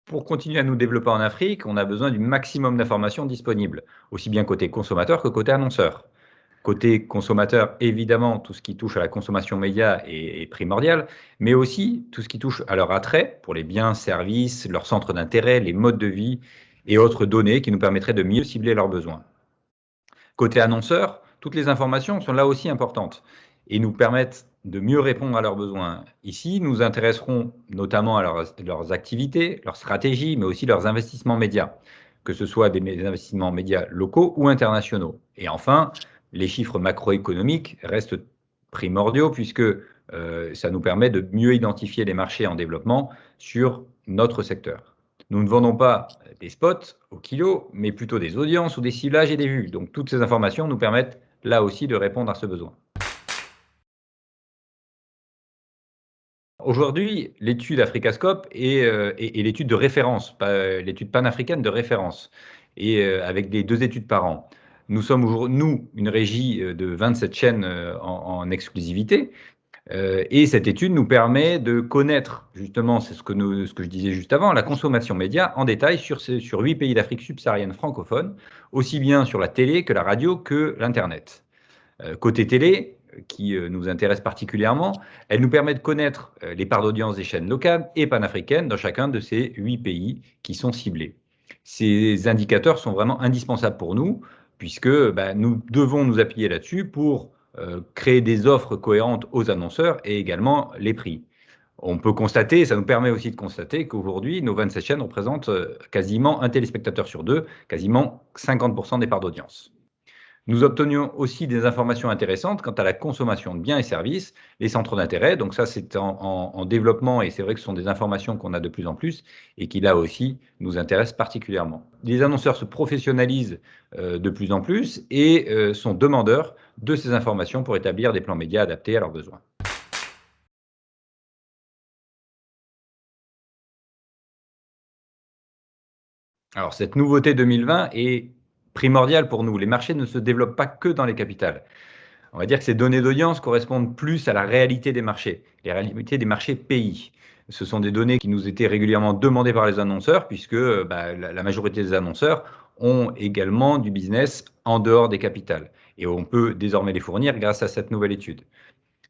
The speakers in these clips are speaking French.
Pour continuer à nous développer en Afrique, on a besoin du maximum d'informations disponibles, aussi bien côté consommateur que côté annonceur. Côté consommateur, évidemment, tout ce qui touche à la consommation média est primordial, mais aussi tout ce qui touche à leur attrait pour les biens, services, leurs centres d'intérêt, les modes de vie et autres données qui nous permettraient de mieux cibler leurs besoins. Côté annonceur, toutes les informations sont là aussi importantes et nous permettent de mieux répondre à leurs besoins. Ici, nous intéresserons notamment à leurs activités, leurs stratégies, mais aussi leurs investissements médias, que ce soit des investissements médias locaux ou internationaux. Et enfin, les chiffres macroéconomiques restent primordiaux puisque ça nous permet de mieux identifier les marchés en développement sur notre secteur. Nous ne vendons pas des spots au kilo, mais plutôt des audiences ou des ciblages et des vues. Donc toutes ces informations nous permettent là aussi de répondre à ce besoin. Aujourd'hui, l'étude Africascope est l'étude de référence, pas l'étude panafricaine de référence, et avec des 2 études par an. Nous sommes aujourd'hui, nous, une régie de 27 chaînes en exclusivité, et cette étude nous permet de connaître, justement, c'est ce que je disais juste avant, la consommation média en détail sur 8 pays d'Afrique subsaharienne francophone, aussi bien sur la télé que la radio que l'Internet. Côté télé, qui nous intéresse particulièrement, elle nous permet de connaître les parts d'audience des chaînes locales et panafricaines dans chacun de ces 8 pays qui sont ciblés. Ces indicateurs sont vraiment indispensables pour nous, puisque nous devons nous appuyer là-dessus pour créer des offres cohérentes aux annonceurs et également les prix. On peut constater, ça nous permet aussi de constater qu'aujourd'hui, nos 27 chaînes représentent quasiment un téléspectateur sur deux, quasiment 50% des parts d'audience. Nous obtenions aussi des informations intéressantes quant à la consommation de biens et services, les centres d'intérêt. Donc ça, c'est en développement et c'est vrai que ce sont des informations qu'on a de plus en plus et qui, là aussi, nous intéressent particulièrement. Les annonceurs se professionnalisent de plus en plus et sont demandeurs de ces informations pour établir des plans médias adaptés à leurs besoins. Alors, cette nouveauté 2020 est primordiale pour nous. Les marchés ne se développent pas que dans les capitales. On va dire que ces données d'audience correspondent plus à la réalité des marchés, les réalités des marchés pays. Ce sont des données qui nous étaient régulièrement demandées par les annonceurs, puisque la majorité des annonceurs ont également du business en dehors des capitales. Et on peut désormais les fournir grâce à cette nouvelle étude.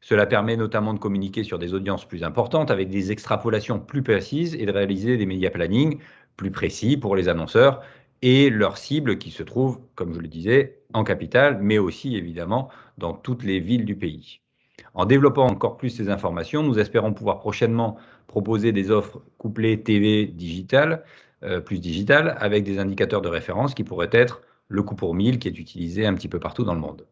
Cela permet notamment de communiquer sur des audiences plus importantes, avec des extrapolations plus précises et de réaliser des média planning plus précis pour les annonceurs et leurs cibles qui se trouvent, comme je le disais, en capitale, mais aussi évidemment dans toutes les villes du pays. En développant encore plus ces informations, nous espérons pouvoir prochainement proposer des offres couplées TV digitales, plus digitales, avec des indicateurs de référence qui pourraient être le coût pour 1000 qui est utilisé un petit peu partout dans le monde.